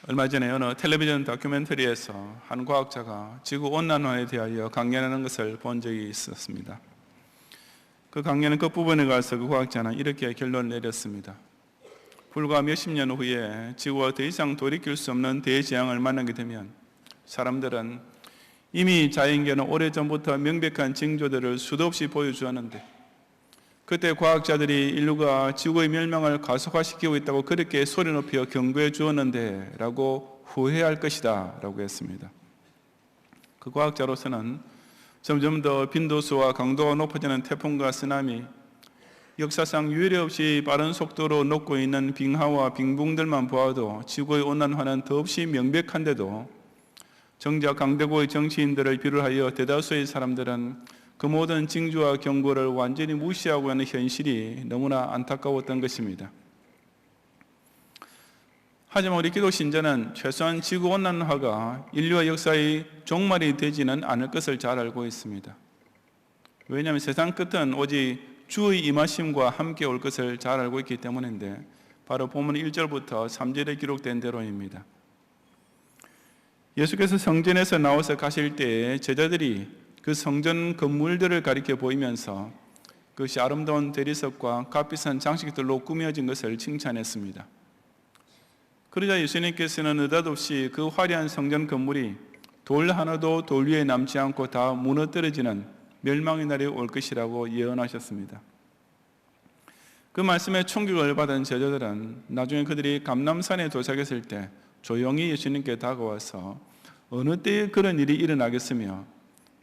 얼마 전에 어느 텔레비전 다큐멘터리에서 한 과학자가 지구온난화에 대하여 강연하는 것을 본 적이 있었습니다. 그 강연의 끝부분에 가서 그 과학자는 이렇게 결론을 내렸습니다. 불과 몇십 년 후에 지구가 더 이상 돌이킬 수 없는 대재앙을 만나게 되면 사람들은 이미 자연계는 오래전부터 명백한 징조들을 수도 없이 보여주었는데 그때 과학자들이 인류가 지구의 멸망을 가속화시키고 있다고 그렇게 소리 높여 경고해 주었는데 라고 후회할 것이다 라고 했습니다. 그 과학자로서는 점점 더 빈도수와 강도가 높아지는 태풍과 쓰나미, 역사상 유례 없이 빠른 속도로 녹고 있는 빙하와 빙봉들만 보아도 지구의 온난화는 더없이 명백한데도 정작 강대국의 정치인들을 비롯하여 대다수의 사람들은 그 모든 징조와 경고를 완전히 무시하고 있는 현실이 너무나 안타까웠던 것입니다. 하지만 우리 기독 신자는 최소한 지구온난화가 인류의 역사의 종말이 되지는 않을 것을 잘 알고 있습니다. 왜냐하면 세상 끝은 오직 주의 임하심과 함께 올 것을 잘 알고 있기 때문인데 바로 본문 1절부터 3절에 기록된 대로입니다. 예수께서 성전에서 나와서 가실 때에 제자들이 그 성전 건물들을 가리켜 보이면서 그것이 아름다운 대리석과 값비싼 장식들로 꾸며진 것을 칭찬했습니다. 그러자 예수님께서는 느닷없이 그 화려한 성전 건물이 돌 하나도 돌 위에 남지 않고 다 무너뜨려지는 멸망의 날이 올 것이라고 예언하셨습니다. 그 말씀에 충격을 받은 제자들은 나중에 그들이 감람산에 도착했을 때 조용히 예수님께 다가와서 어느 때에 그런 일이 일어나겠으며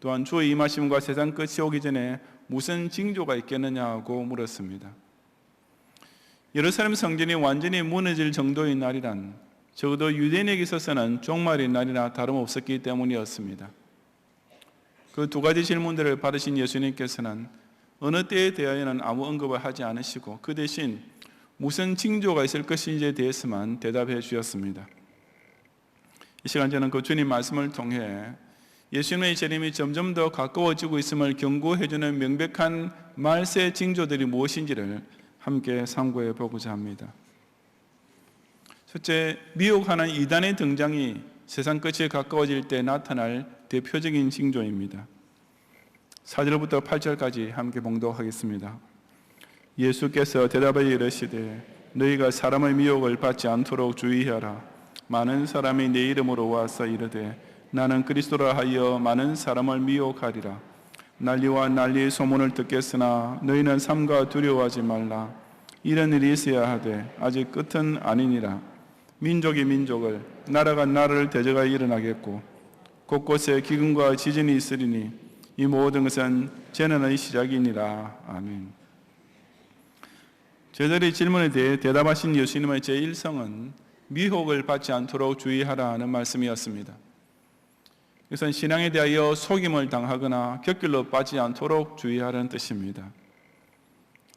또한 주의 임하심과 세상 끝이 오기 전에 무슨 징조가 있겠느냐고 물었습니다. 예루살렘 성전이 완전히 무너질 정도의 날이란 적어도 유대인에게 있어서는 종말의 날이나 다름없었기 때문이었습니다. 그 두 가지 질문들을 받으신 예수님께서는 어느 때에 대하여는 아무 언급을 하지 않으시고 그 대신 무슨 징조가 있을 것인지에 대해서만 대답해 주셨습니다. 이 시간 저는 그 주님 말씀을 통해 예수님의 재림이 점점 더 가까워지고 있음을 경고해주는 명백한 말세 징조들이 무엇인지를 함께 상고해 보고자 합니다. 첫째, 미혹하는 이단의 등장이 세상 끝이 가까워질 때 나타날 대표적인 징조입니다. 4절부터 8절까지 함께 봉독하겠습니다. 예수께서 대답하여 이르시되 너희가 사람의 미혹을 받지 않도록 주의하라. 많은 사람이 내 이름으로 와서 이르되 나는 그리스도라 하여 많은 사람을 미혹하리라. 난리와 난리의 소문을 듣겠으나 너희는 삼가 두려워하지 말라. 이런 일이 있어야 하되 아직 끝은 아니니라. 민족이 민족을, 나라가 나라를 대적하여 일어나겠고 곳곳에 기근과 지진이 있으리니 이 모든 것은 재난의 시작이니라. 아멘. 제자들의 질문에 대해 대답하신 예수님의 제1성은 미혹을 받지 않도록 주의하라는 말씀이었습니다. 이것은 신앙에 대하여 속임을 당하거나 곁길로 빠지지 않도록 주의하라는 뜻입니다.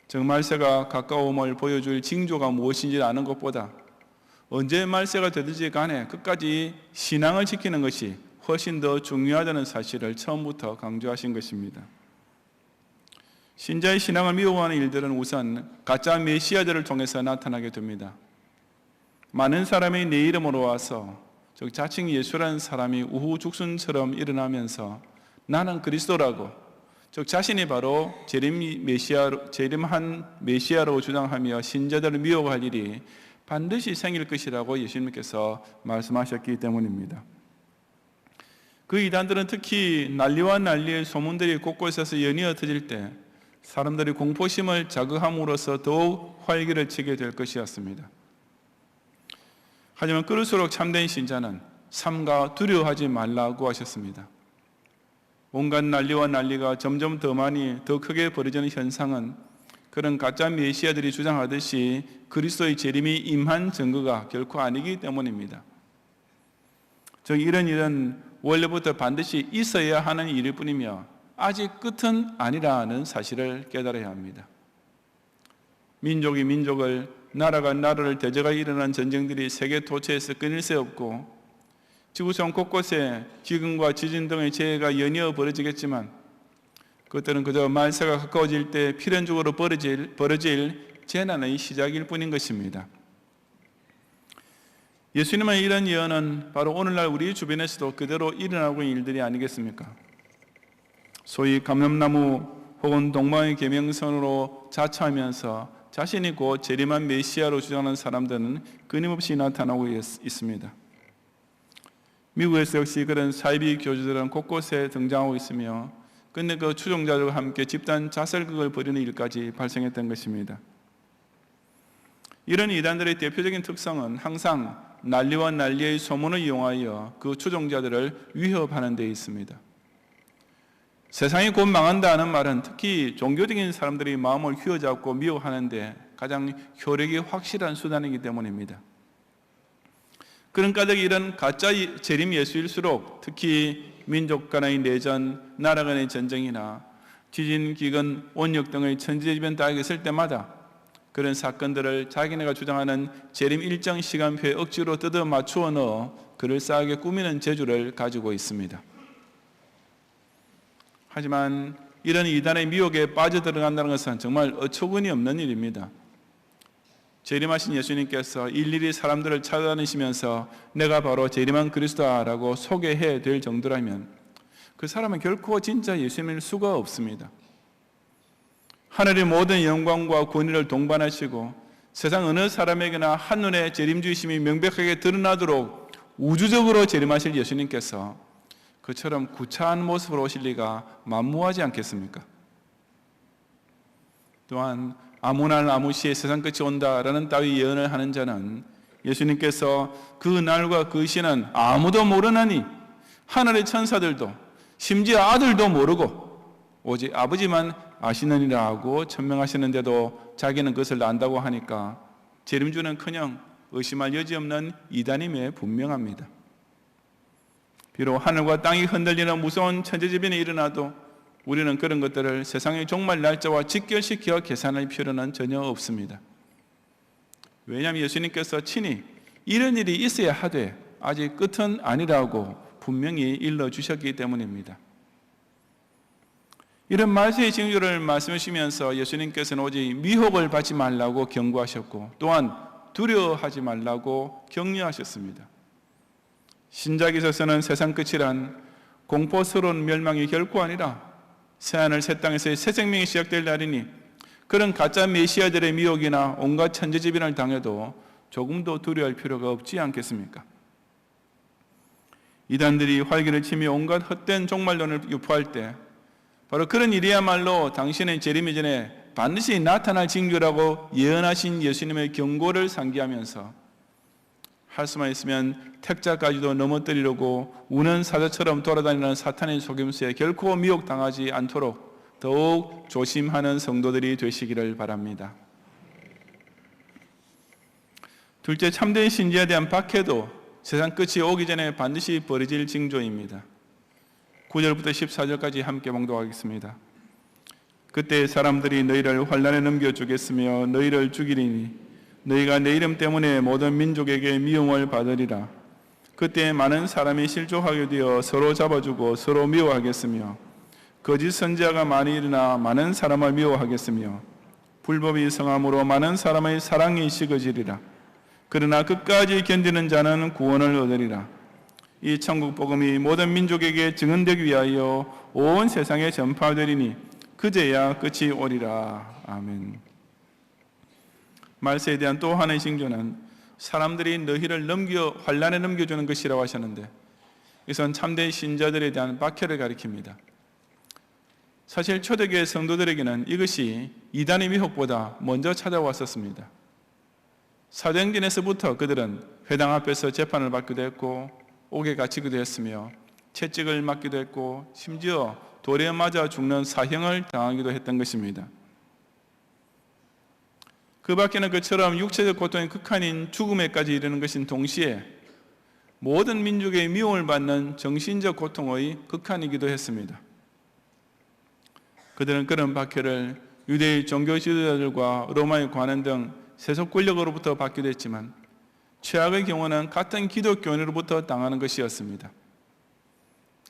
즉 말세가 가까움을 보여줄 징조가 무엇인지 아는 것보다 언제 말세가 되든지 간에 끝까지 신앙을 지키는 것이 훨씬 더 중요하다는 사실을 처음부터 강조하신 것입니다. 신자의 신앙을 미워하는 일들은 우선 가짜 메시아들을 통해서 나타나게 됩니다. 많은 사람이 내 이름으로 와서 즉 자칭 예수라는 사람이 우후죽순처럼 일어나면서 나는 그리스도라고 즉 자신이 바로 재림한 메시아로 주장하며 신자들을 미혹할 일이 반드시 생길 것이라고 예수님께서 말씀하셨기 때문입니다. 그 이단들은 특히 난리와 난리의 소문들이 곳곳에서 연이어 터질 때 사람들이 공포심을 자극함으로써 더욱 활기를 치게 될 것이었습니다. 하지만 그럴수록 참된 신자는 삼가 두려워하지 말라고 하셨습니다. 온갖 난리와 난리가 점점 더 많이 더 크게 벌어지는 현상은 그런 가짜 메시아들이 주장하듯이 그리스도의 재림이 임한 증거가 결코 아니기 때문입니다. 즉 이런 일은 원래부터 반드시 있어야 하는 일일 뿐이며 아직 끝은 아니라는 사실을 깨달아야 합니다. 민족이 민족을, 나라가 나라를 대적하여 일어난 전쟁들이 세계 토체에서 끊일 새 없고 지구촌 곳곳에 기근과 지진 등의 재해가 연이어 벌어지겠지만 그것들은 그저 말세가 가까워질 때 필연적으로 벌어질 재난의 시작일 뿐인 것입니다. 예수님의 이런 예언은 바로 오늘날 우리 주변에서도 그대로 일어나고 있는 일들이 아니겠습니까? 소위 감람나무 혹은 동방의 계명선으로 자처하면서 자신이 곧 재림한 메시아로 주장하는 사람들은 끊임없이 나타나고 있습니다. 미국에서 역시 그런 사이비 교주들은 곳곳에 등장하고 있으며 끝내 그 추종자들과 함께 집단 자살극을 벌이는 일까지 발생했던 것입니다. 이런 이단들의 대표적인 특성은 항상 난리와 난리의 소문을 이용하여 그 추종자들을 위협하는 데 있습니다. 세상이 곧 망한다는 말은 특히 종교적인 사람들이 마음을 휘어잡고 미워하는데 가장 효력이 확실한 수단이기 때문입니다. 그런 까닭 이런 가짜 재림 예수일수록 특히 민족 간의 내전, 나라 간의 전쟁이나 지진, 기근, 온역 등의 천재지변 다 있을 때마다 그런 사건들을 자기네가 주장하는 재림 일정 시간표에 억지로 뜯어 맞추어 넣어 그럴싸하게 꾸미는 재주를 가지고 있습니다. 하지만 이런 이단의 미혹에 빠져들어간다는 것은 정말 어처구니 없는 일입니다. 재림하신 예수님께서 일일이 사람들을 찾아다니시면서 내가 바로 재림한 그리스도라고 소개해야 될 정도라면 그 사람은 결코 진짜 예수님일 수가 없습니다. 하늘의 모든 영광과 권위를 동반하시고 세상 어느 사람에게나 한눈에 재림주의심이 명백하게 드러나도록 우주적으로 재림하실 예수님께서 그처럼 구차한 모습으로 오실 리가 만무하지 않겠습니까? 또한 아무 날 아무 시에 세상 끝이 온다라는 따위 예언을 하는 자는 예수님께서 그 날과 그 시는 아무도 모르나니 하늘의 천사들도 심지어 아들도 모르고 오직 아버지만 아시느니라 하고 천명하시는데도 자기는 그것을 안다고 하니까 재림주는커녕 의심할 여지 없는 이단임에 분명합니다. 비록 하늘과 땅이 흔들리는 무서운 천재지변이 일어나도 우리는 그런 것들을 세상의 종말 날짜와 직결시켜 계산할 필요는 전혀 없습니다. 왜냐하면 예수님께서 친히 이런 일이 있어야 하되 아직 끝은 아니라고 분명히 일러주셨기 때문입니다. 이런 말세의 징조를 말씀하시면서 예수님께서는 오직 미혹을 받지 말라고 경고하셨고 또한 두려워하지 말라고 격려하셨습니다. 신작에서는 세상 끝이란 공포스러운 멸망이 결코 아니라 새하늘 새 땅에서의 새 생명이 시작될 날이니 그런 가짜 메시아들의 미혹이나 온갖 천재지변을 당해도 조금도 두려워할 필요가 없지 않겠습니까? 이단들이 활기를 치며 온갖 헛된 종말론을 유포할 때 바로 그런 일이야말로 당신의 재림 이전에 반드시 나타날 징조라고 예언하신 예수님의 경고를 상기하면서 할 수만 있으면 택자까지도 넘어뜨리려고 우는 사자처럼 돌아다니는 사탄의 속임수에 결코 미혹당하지 않도록 더욱 조심하는 성도들이 되시기를 바랍니다. 둘째, 참된 신지에 대한 박해도 세상 끝이 오기 전에 반드시 벌어질 징조입니다. 9절부터 14절까지 함께 봉독하겠습니다. 그때 사람들이 너희를 환난에 넘겨주겠으며 너희를 죽이리니 너희가 내 이름 때문에 모든 민족에게 미움을 받으리라. 그때 많은 사람이 실족하게 되어 서로 잡아주고 서로 미워하겠으며 거짓 선지자가 많이 일어나 많은 사람을 미워하겠으며 불법이 성함으로 많은 사람의 사랑이 식어지리라. 그러나 끝까지 견디는 자는 구원을 얻으리라. 이 천국 복음이 모든 민족에게 증언되기 위하여 온 세상에 전파되리니 그제야 끝이 오리라. 아멘. 말세에 대한 또 하나의 징조는 사람들이 너희를 환난에 넘겨주는 것이라고 하셨는데 이것은 참된 신자들에 대한 박해를 가리킵니다. 사실 초대교회 성도들에게는 이것이 이단의 미혹보다 먼저 찾아왔었습니다. 사도행전에서부터 그들은 회당 앞에서 재판을 받기도 했고 옥에 갇히기도 했으며 채찍을 맞기도 했고 심지어 돌에 맞아 죽는 사형을 당하기도 했던 것입니다. 그 밖에는 그처럼 육체적 고통의 극한인 죽음에까지 이르는 것인 동시에 모든 민족의 미움을 받는 정신적 고통의 극한이기도 했습니다. 그들은 그런 박해를 유대의 종교 지도자들과 로마의 관원 등 세속 권력으로부터 받기도 했지만 최악의 경우는 같은 기독교인으로부터 당하는 것이었습니다.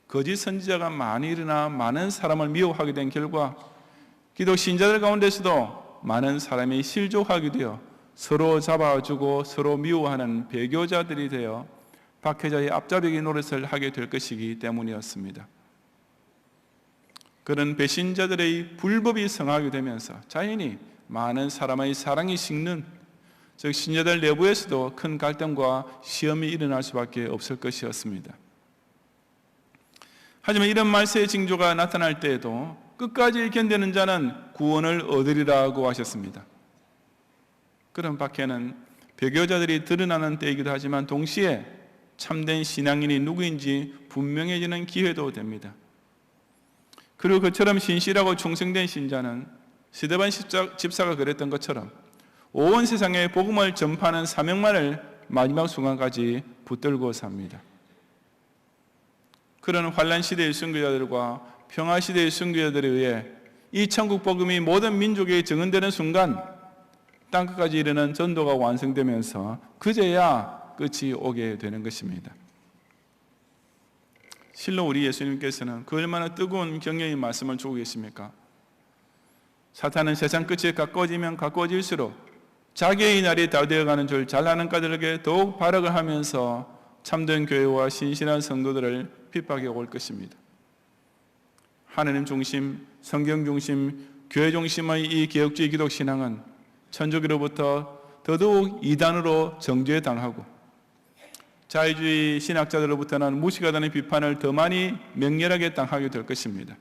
거짓 선지자가 많이 일어나 많은 사람을 미워하게 된 결과 기독 신자들 가운데서도 많은 사람이 실족하게 되어 서로 잡아주고 서로 미워하는 배교자들이 되어 박해자의 앞잡이기 노릇을 하게 될 것이기 때문이었습니다. 그런 배신자들의 불법이 성하게 되면서 자연히 많은 사람의 사랑이 식는, 즉 신자들 내부에서도 큰 갈등과 시험이 일어날 수밖에 없을 것이었습니다. 하지만 이런 말세의 징조가 나타날 때에도 끝까지 견디는 자는 구원을 얻으리라고 하셨습니다. 그런 박해는 배교자들이 드러나는 때이기도 하지만 동시에 참된 신앙인이 누구인지 분명해지는 기회도 됩니다. 그리고 그처럼 신실하고 충성된 신자는 스데반 집사가 그랬던 것처럼 온 세상에 복음을 전파하는 사명만을 마지막 순간까지 붙들고 삽니다. 그런 환란 시대의 순교자들과 평화 시대의 순교자들에 의해 이 천국 복음이 모든 민족에 증언되는 순간 땅끝까지 이르는 전도가 완성되면서 그제야 끝이 오게 되는 것입니다. 실로 우리 예수님께서는 그 얼마나 뜨거운 격려의 말씀을 주고 계십니까? 사탄은 세상 끝이 가까워지면 가까워질수록 자기의 날이 다 되어가는 줄 잘 아는 자들에게 더욱 발악을 하면서 참된 교회와 신실한 성도들을 핍박해 올 것입니다. 하나님 중심, 성경 중심, 교회 중심의 이 개혁주의 기독 신앙은 천주교로부터 더더욱 이단으로 정죄당하고 자유주의 신학자들로부터는 무시가다는 비판을 더 많이 맹렬하게 당하게 될 것입니다.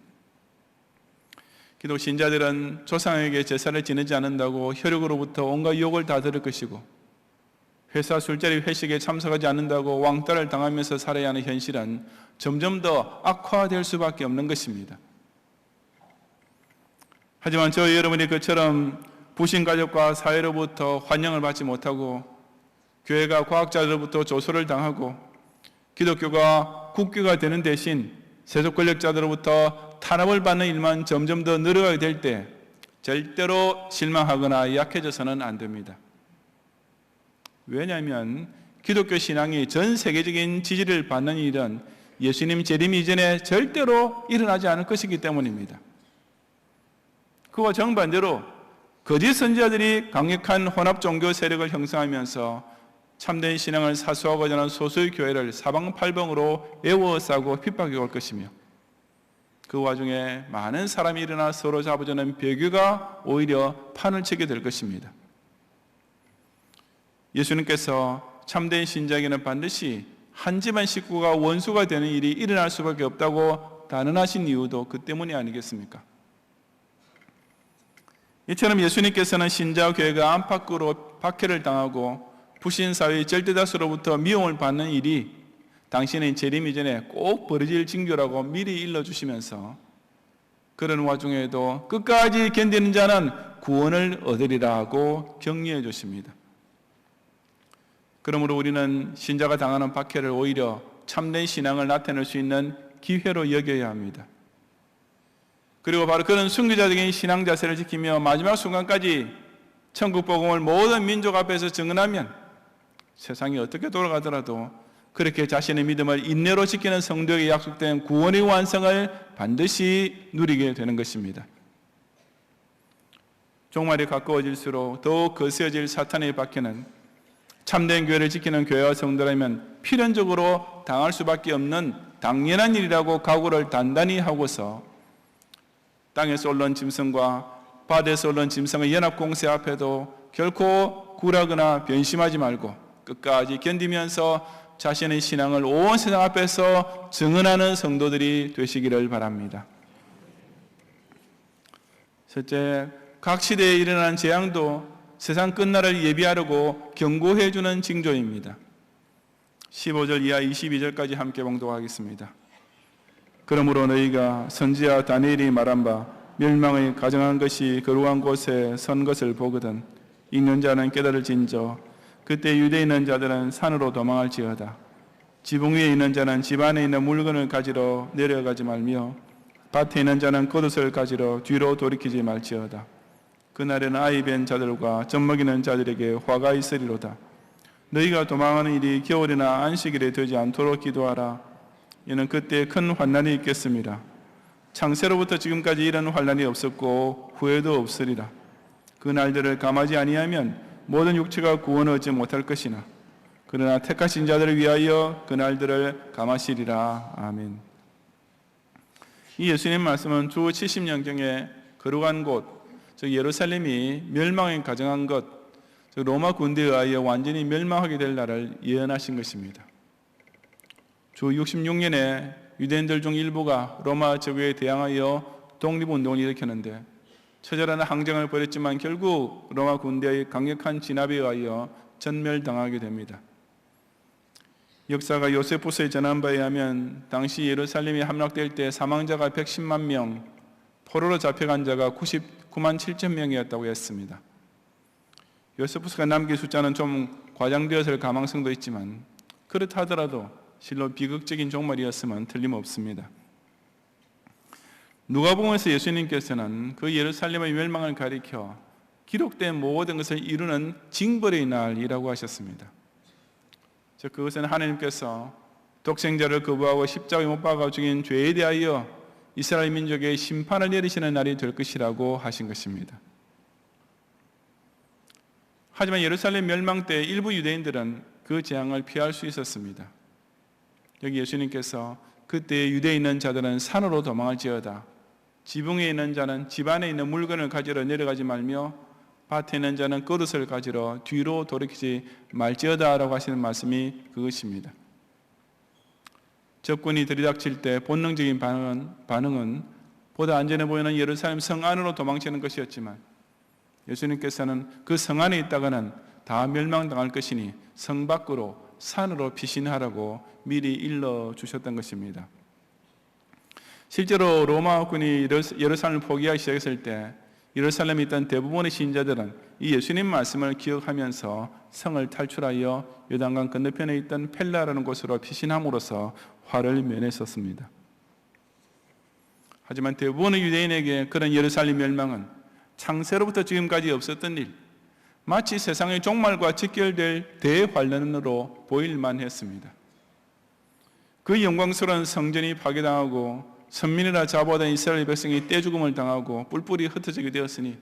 기독 신자들은 조상에게 제사를 지내지 않는다고 혈육으로부터 온갖 욕을 다 들을 것이고 회사 술자리 회식에 참석하지 않는다고 왕따를 당하면서 살아야 하는 현실은 점점 더 악화될 수밖에 없는 것입니다. 하지만 저희 여러분이 그처럼 부신 가족과 사회로부터 환영을 받지 못하고 교회가 과학자들로부터 조소를 당하고 기독교가 국교가 되는 대신 세속 권력자들로부터 탄압을 받는 일만 점점 더 늘어가게 될 때 절대로 실망하거나 약해져서는 안 됩니다. 왜냐하면 기독교 신앙이 전 세계적인 지지를 받는 일은 예수님 재림 이전에 절대로 일어나지 않을 것이기 때문입니다. 그와 정반대로 거짓 선지자들이 강력한 혼합 종교 세력을 형성하면서 참된 신앙을 사수하고자 하는 소수의 교회를 사방팔방으로 에워싸고 핍박해 올 것이며 그 와중에 많은 사람이 일어나 서로 잡아주는 배교가 오히려 판을 치게 될 것입니다. 예수님께서 참된 신자에게는 반드시 한 집안 식구가 원수가 되는 일이 일어날 수밖에 없다고 단언하신 이유도 그 때문이 아니겠습니까? 이처럼 예수님께서는 신자와 교회가 안팎으로 박해를 당하고 불신사회의 절대다수로부터 미움을 받는 일이 당신의 재림 이전에 꼭 벌어질 징조라고 미리 일러주시면서 그런 와중에도 끝까지 견디는 자는 구원을 얻으리라고 격려해 주십니다. 그러므로 우리는 신자가 당하는 박해를 오히려 참된 신앙을 나타낼 수 있는 기회로 여겨야 합니다. 그리고 바로 그런 순교자적인 신앙 자세를 지키며 마지막 순간까지 천국 복음을 모든 민족 앞에서 증언하면 세상이 어떻게 돌아가더라도 그렇게 자신의 믿음을 인내로 지키는 성도에게 약속된 구원의 완성을 반드시 누리게 되는 것입니다. 종말이 가까워질수록 더욱 거세어질 사탄의 박해는 참된 교회를 지키는 교회와 성도라면 필연적으로 당할 수밖에 없는 당연한 일이라고 각오를 단단히 하고서 땅에서 올라온 짐승과 바다에서 올라온 짐승의 연합공세 앞에도 결코 굴하거나 변심하지 말고 끝까지 견디면서 자신의 신앙을 온 세상 앞에서 증언하는 성도들이 되시기를 바랍니다. 셋째, 각 시대에 일어나는 재앙도 세상 끝날을 예비하려고 경고해 주는 징조입니다. 15절 이하 22절까지 함께 봉독하겠습니다. 그러므로 너희가 선지자 다니엘이 말한 바 멸망의 가정한 것이 거룩한 곳에 선 것을 보거든 읽는 자는 깨달을진저 그때 유대에 있는 자들은 산으로 도망할지어다. 지붕 위에 있는 자는 집 안에 있는 물건을 가지러 내려가지 말며 밭에 있는 자는 겉옷을 가지러 뒤로 돌이키지 말지어다. 그날에는 아이 뵌 자들과 젖먹이는 자들에게 화가 있으리로다. 너희가 도망하는 일이 겨울이나 안식일에 되지 않도록 기도하라. 이는 그때 큰 환난이 있겠습니다. 창세로부터 지금까지 이런 환난이 없었고 후에도 없으리라. 그 날들을 감하지 아니하면 모든 육체가 구원을 얻지 못할 것이나 그러나 택하신 자들을 위하여 그날들을 감하시리라. 아멘. 이 예수님 말씀은 주 70년경에 거룩한 곳, 즉 예루살렘이 멸망에 가정한 것, 즉 로마 군대에 의하여 완전히 멸망하게 될 날을 예언하신 것입니다. 주 66년에 유대인들 중 일부가 로마 제국에 대항하여 독립운동을 일으켰는데 처절한 항쟁을 벌였지만 결국 로마 군대의 강력한 진압에 의하여 전멸당하게 됩니다. 역사가 요세푸스에 전한 바에 의하면 당시 예루살렘이 함락될 때 사망자가 110만 명, 포로로 잡혀간 자가 99만 7천 명이었다고 했습니다. 요세푸스가 남긴 숫자는 좀 과장되었을 가망성도 있지만 그렇다 하더라도 실로 비극적인 종말이었으면 틀림없습니다. 누가복음에서 예수님께서는 그 예루살렘의 멸망을 가리켜 기록된 모든 것을 이루는 징벌의 날이라고 하셨습니다. 즉 그것은 하나님께서 독생자를 거부하고 십자가에 못 박아 죽인 죄에 대하여 이스라엘 민족의 심판을 내리시는 날이 될 것이라고 하신 것입니다. 하지만 예루살렘 멸망 때 일부 유대인들은 그 재앙을 피할 수 있었습니다. 여기 예수님께서 그때 유대에 있는 자들은 산으로 도망할지어다. 지붕에 있는 자는 집 안에 있는 물건을 가지러 내려가지 말며 밭에 있는 자는 그릇을 가지러 뒤로 돌이키지 말지어다 라고 하시는 말씀이 그것입니다. 적군이 들이닥칠 때 본능적인 반응은 보다 안전해 보이는 예루살렘 성 안으로 도망치는 것이었지만 예수님께서는 그 성 안에 있다가는 다 멸망당할 것이니 성 밖으로 산으로 피신하라고 미리 일러주셨던 것입니다. 실제로 로마군이 예루살렘을 포기하기 시작했을 때 예루살렘에 있던 대부분의 신자들은 이 예수님 말씀을 기억하면서 성을 탈출하여 요단강 건너편에 있던 펠라라는 곳으로 피신함으로써 화를 면했었습니다. 하지만 대부분의 유대인에게 그런 예루살렘 멸망은 창세로부터 지금까지 없었던 일, 마치 세상의 종말과 직결될 대환란으로 보일만 했습니다. 그 영광스러운 성전이 파괴당하고 선민이라 자부하던 이스라엘 백성이 떼죽음을 당하고 뿔뿔이 흩어지게 되었으니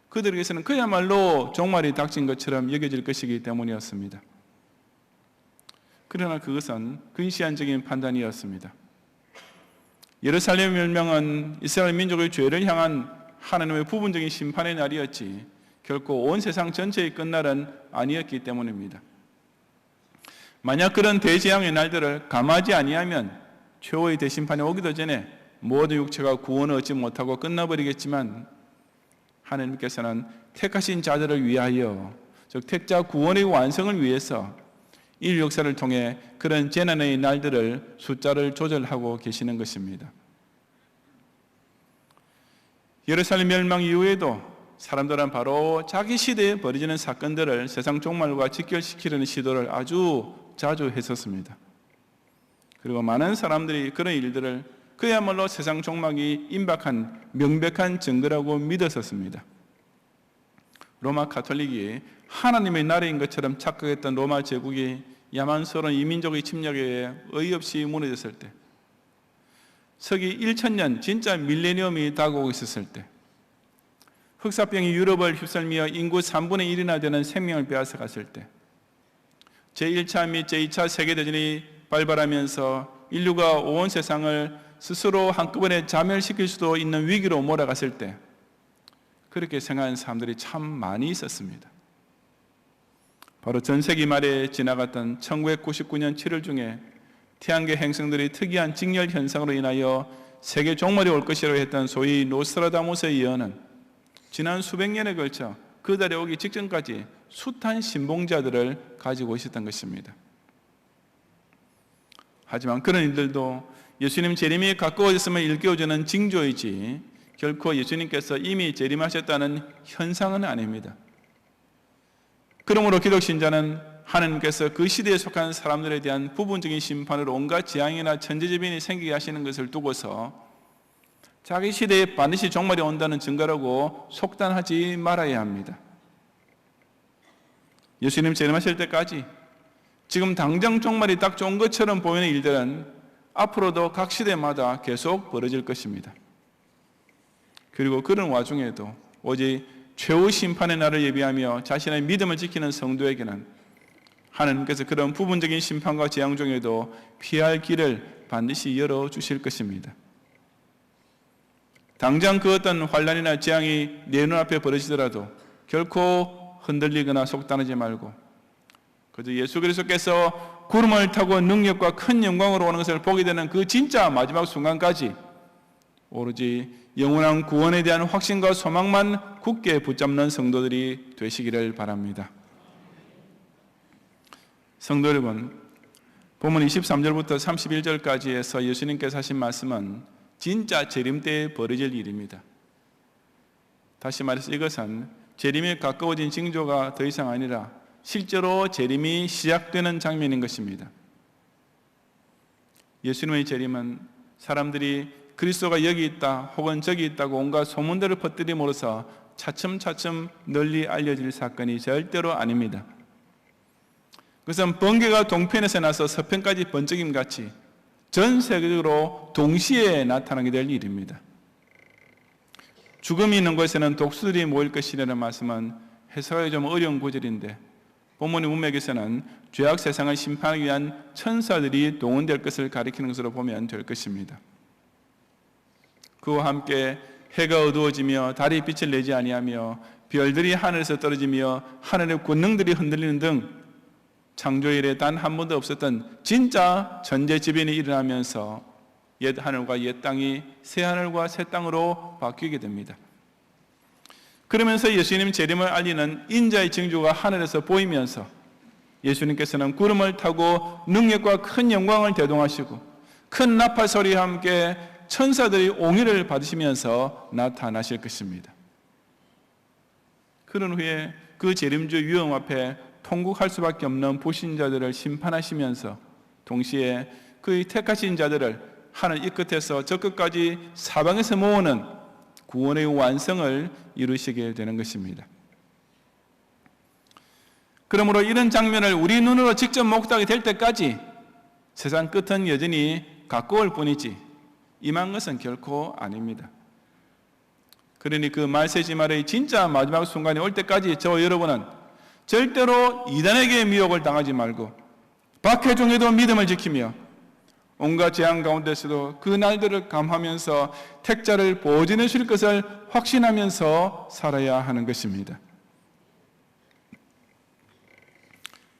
그들에게서는 그야말로 종말이 닥친 것처럼 여겨질 것이기 때문이었습니다. 그러나 그것은 근시안적인 판단이었습니다. 예루살렘 멸망은 이스라엘 민족의 죄를 향한 하나님의 부분적인 심판의 날이었지 결코 온 세상 전체의 끝날은 아니었기 때문입니다. 만약 그런 대재앙의 날들을 감하지 아니하면 최후의 대심판이 오기도 전에 모든 육체가 구원을 얻지 못하고 끝나버리겠지만 하나님께서는 택하신 자들을 위하여, 즉 택자 구원의 완성을 위해서 인류 역사를 통해 그런 재난의 날들을 숫자를 조절하고 계시는 것입니다. 예루살렘 멸망 이후에도 사람들은 바로 자기 시대에 벌어지는 사건들을 세상 종말과 직결시키려는 시도를 아주 자주 했었습니다. 그리고 많은 사람들이 그런 일들을 그야말로 세상 종말이 임박한 명백한 증거라고 믿었었습니다. 로마 가톨릭이 하나님의 나라인 것처럼 착각했던 로마 제국이 야만스러운 이민족의 침략에 의해 어이없이 무너졌을 때, 서기 1000년 진짜 밀레니엄이 다가오고 있었을 때, 흑사병이 유럽을 휩쓸며 인구 3분의 1이나 되는 생명을 빼앗아갔을 때, 제1차 및 제2차 세계대전이 발발하면서 인류가 온 세상을 스스로 한꺼번에 자멸시킬 수도 있는 위기로 몰아갔을 때 그렇게 생각하는 사람들이 참 많이 있었습니다. 바로 전세기 말에 지나갔던 1999년 7월 중에 태양계 행성들이 특이한 직렬 현상으로 인하여 세계 종말이 올 것이라고 했던 소위 노스트라다무스의 예언은 지난 수백 년에 걸쳐 그 달에 오기 직전까지 숱한 신봉자들을 가지고 있었던 것입니다. 하지만 그런 일들도 예수님 재림이 가까워졌음을 일깨워주는 징조이지 결코 예수님께서 이미 재림하셨다는 현상은 아닙니다. 그러므로 기독신자는 하나님께서 그 시대에 속한 사람들에 대한 부분적인 심판으로 온갖 재앙이나 천재지변이 생기게 하시는 것을 두고서 자기 시대에 반드시 종말이 온다는 증거라고 속단하지 말아야 합니다. 예수님 재림하실 때까지 지금 당장 종말이 딱 좋은 것처럼 보이는 일들은 앞으로도 각 시대마다 계속 벌어질 것입니다. 그리고 그런 와중에도 오직 최후 심판의 날을 예비하며 자신의 믿음을 지키는 성도에게는 하나님께서 그런 부분적인 심판과 재앙 중에도 피할 길을 반드시 열어주실 것입니다. 당장 그 어떤 환난이나 재앙이 내 눈앞에 벌어지더라도 결코 흔들리거나 속단하지 말고 그저 예수 그리스도께서 구름을 타고 능력과 큰 영광으로 오는 것을 보게 되는 그 진짜 마지막 순간까지 오로지 영원한 구원에 대한 확신과 소망만 굳게 붙잡는 성도들이 되시기를 바랍니다. 성도 여러분, 본문 23절부터 31절까지에서 예수님께서 하신 말씀은 진짜 재림 때에 벌어질 일입니다. 다시 말해서 이것은 재림에 가까워진 징조가 더 이상 아니라 실제로 재림이 시작되는 장면인 것입니다. 예수님의 재림은 사람들이 그리스도가 여기 있다 혹은 저기 있다고 온갖 소문들을 퍼뜨림으로써 차츰차츰 널리 알려질 사건이 절대로 아닙니다. 그것은 번개가 동편에서 나서 서편까지 번쩍임같이 전 세계적으로 동시에 나타나게 될 일입니다. 죽음이 있는 곳에는 독수들이 모일 것이라는 말씀은 해석하기 좀 어려운 구절인데 본문의 문맥에서는 죄악 세상을 심판하기 위한 천사들이 동원될 것을 가리키는 것으로 보면 될 것입니다. 그와 함께 해가 어두워지며 달이 빛을 내지 아니하며 별들이 하늘에서 떨어지며 하늘의 권능들이 흔들리는 등 창조일에 단 한 번도 없었던 진짜 전제지변이 일어나면서 옛 하늘과 옛 땅이 새 하늘과 새 땅으로 바뀌게 됩니다. 그러면서 예수님 재림을 알리는 인자의 징조가 하늘에서 보이면서 예수님께서는 구름을 타고 능력과 큰 영광을 대동하시고 큰 나팔 소리와 함께 천사들이 옹의를 받으시면서 나타나실 것입니다. 그런 후에 그 재림주 유형 앞에 통곡할 수밖에 없는 불신자들을 심판하시면서 동시에 그의 택하신 자들을 하늘 이 끝에서 저 끝까지 사방에서 모으는 구원의 완성을 이루시게 되는 것입니다. 그러므로 이런 장면을 우리 눈으로 직접 목도하게 될 때까지 세상 끝은 여전히 가까울 뿐이지 임한 것은 결코 아닙니다. 그러니 그 말세지말의 진짜 마지막 순간이 올 때까지 저와 여러분은 절대로 이단에게 미혹을 당하지 말고 박해중에도 믿음을 지키며 온갖 재앙 가운데서도 그 날들을 감하면서 택자를 보존해 줄 것을 확신하면서 살아야 하는 것입니다.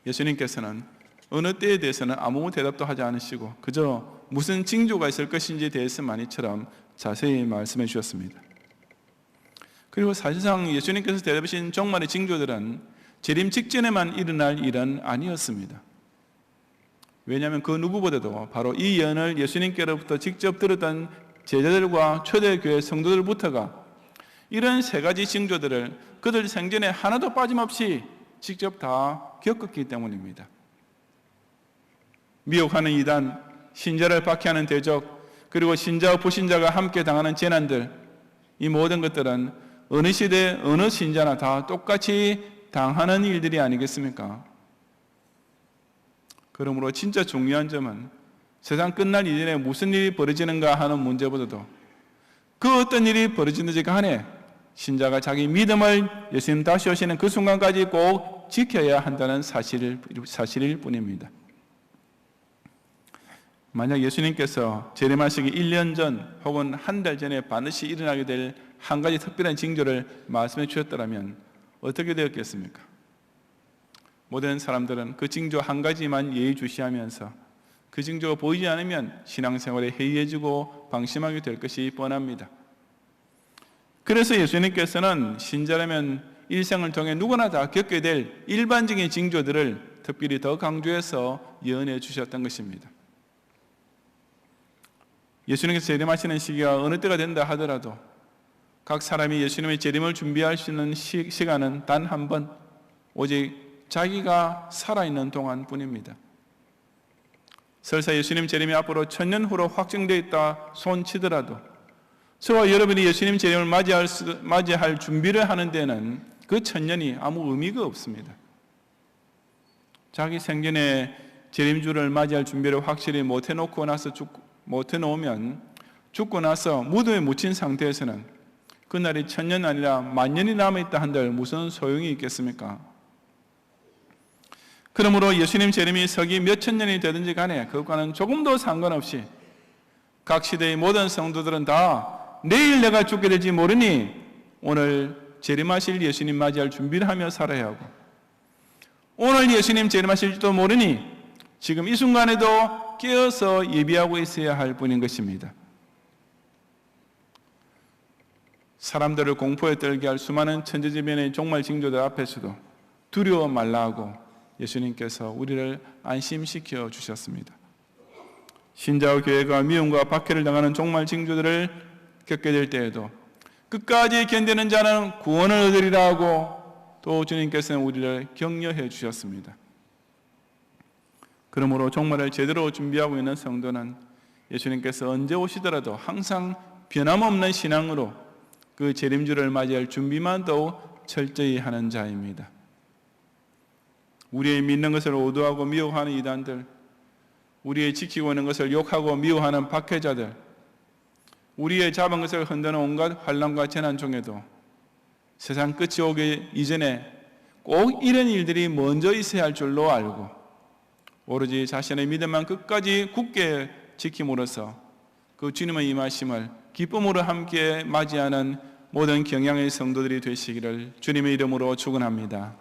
예수님께서는 어느 때에 대해서는 아무 대답도 하지 않으시고 그저 무슨 징조가 있을 것인지에 대해서만이처럼 자세히 말씀해 주셨습니다. 그리고 사실상 예수님께서 대답하신 종말의 징조들은 재림 직전에만 일어날 일은 아니었습니다. 왜냐하면 그 누구보다도 바로 이 예언을 예수님께로부터 직접 들었던 제자들과 초대교회 성도들부터가 이런 세 가지 징조들을 그들 생전에 하나도 빠짐없이 직접 다 겪었기 때문입니다. 미혹하는 이단, 신자를 박해하는 대적, 그리고 신자와 불신자가 함께 당하는 재난들, 이 모든 것들은 어느 시대 어느 신자나 다 똑같이 당하는 일들이 아니겠습니까? 그러므로 진짜 중요한 점은 세상 끝날 이전에 무슨 일이 벌어지는가 하는 문제보다도 그 어떤 일이 벌어지는지 간에 신자가 자기 믿음을 예수님 다시 오시는 그 순간까지 꼭 지켜야 한다는 사실일 뿐입니다. 만약 예수님께서 재림하시기 1년 전 혹은 한 달 전에 반드시 일어나게 될 한 가지 특별한 징조를 말씀해 주셨더라면 어떻게 되었겠습니까? 모든 사람들은 그 징조 한 가지만 예의주시하면서 그 징조가 보이지 않으면 신앙생활에 해이해지고 방심하게 될 것이 뻔합니다. 그래서 예수님께서는 신자라면 일생을 통해 누구나 다 겪게 될 일반적인 징조들을 특별히 더 강조해서 예언해 주셨던 것입니다. 예수님께서 재림하시는 시기가 어느 때가 된다 하더라도 각 사람이 예수님의 재림을 준비할 수 있는 시간은 단 한 번, 오직 자기가 살아있는 동안 뿐입니다. 설사 예수님 재림이 앞으로 1000년 후로 확정되어 있다 손치더라도 저와 여러분이 예수님 재림을 맞이할 준비를 하는 데는 그 1000년이 아무 의미가 없습니다. 자기 생전에 재림주를 맞이할 준비를 확실히 못해놓으면 죽고 나서 무덤에 묻힌 상태에서는 그날이 1000년 아니라 만년이 남아있다 한들 무슨 소용이 있겠습니까? 그러므로 예수님 재림이 서기 몇천 년이 되든지 간에 그것과는 조금도 상관없이 각 시대의 모든 성도들은 다 내일 내가 죽게 될지 모르니 오늘 재림하실 예수님 맞이할 준비를 하며 살아야 하고, 오늘 예수님 재림하실지도 모르니 지금 이 순간에도 깨어서 예비하고 있어야 할 뿐인 것입니다. 사람들을 공포에 떨게 할 수많은 천재지변의 종말 징조들 앞에서도 두려워 말라 하고 예수님께서 우리를 안심시켜 주셨습니다. 신자와 교회가 미움과 박해를 당하는 종말 징조들을 겪게 될 때에도 끝까지 견디는 자는 구원을 얻으리라 하고 또 주님께서는 우리를 격려해 주셨습니다. 그러므로 종말을 제대로 준비하고 있는 성도는 예수님께서 언제 오시더라도 항상 변함없는 신앙으로 그 재림주를 맞이할 준비만 더욱 철저히 하는 자입니다. 우리의 믿는 것을 오도하고 미워하는 이단들, 우리의 지키고 있는 것을 욕하고 미워하는 박해자들, 우리의 잡은 것을 흔드는 온갖 환난과 재난 중에도 세상 끝이 오기 이전에 꼭 이런 일들이 먼저 있어야 할 줄로 알고 오로지 자신의 믿음만 끝까지 굳게 지킴으로써 그 주님의 임하심을 기쁨으로 함께 맞이하는 모든 경향의 성도들이 되시기를 주님의 이름으로 축원합니다.